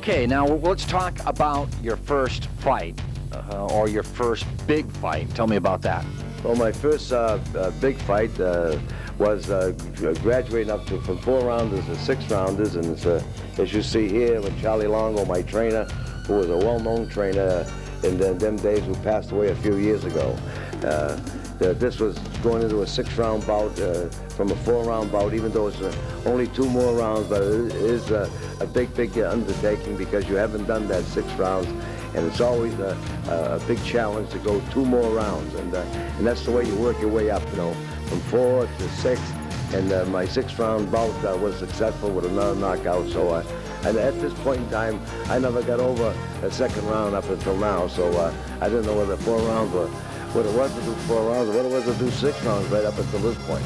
Okay, now let's talk about your first fight, or your first big fight. Tell me about that. Well, my first big fight was graduating up from 4-rounders to 6-rounders, and it's, as you see here, with Charlie Longo, my trainer, who was a well-known trainer in them days, who passed away a few years ago. This was going into a 6-round bout from a 4-round bout, even though it's only 2 more rounds, but it is a big undertaking because you haven't done that 6 rounds, and it's always a big challenge to go 2 more rounds, and that's the way you work your way up, you know, from 4 to 6, and my 6-round bout was successful with another knockout, so and at this point in time, I never got over a 2nd round up until now, so I didn't know whether 4 rounds were what it was to do 4 rounds, or what it was to do 6 rounds right up until this point.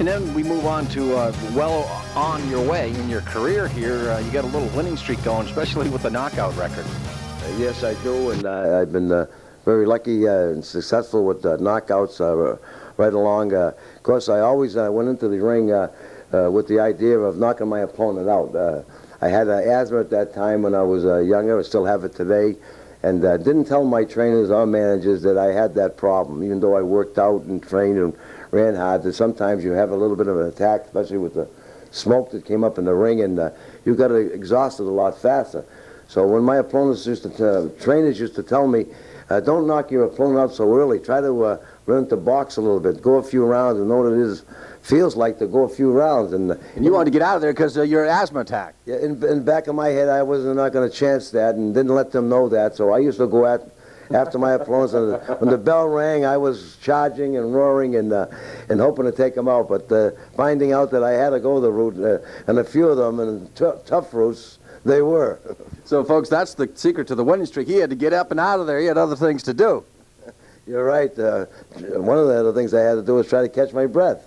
And then we move on to, well on your way in your career here, you got a little winning streak going, especially with the knockout record. Yes, I do, and I've been very lucky and successful with knockouts right along. Of course, I always went into the ring with the idea of knocking my opponent out. I had asthma at that time when I was younger. I still have it today. And didn't tell my trainers or managers that I had that problem, even though I worked out and trained and ran hard. That sometimes you have a little bit of an attack, especially with the smoke that came up in the ring, and you got exhausted a lot faster. So when my opponents trainers used to tell me, don't knock your opponent out so early. Try to learn to box a little bit, go a few rounds, and know what it feels like to go a few rounds. And you wanted to get out of there because of your asthma attack. Yeah, in the back of my head, I was not going to chance that, and didn't let them know that. So I used to go after my opponents, and when the bell rang, I was charging and roaring and hoping to take them out. But finding out that I had to go the route, and a few of them, and tough routes, they were. So, folks, that's the secret to the winning streak. He had to get up and out of there. He had other things to do. You're right. One of the other things I had to do was try to catch my breath.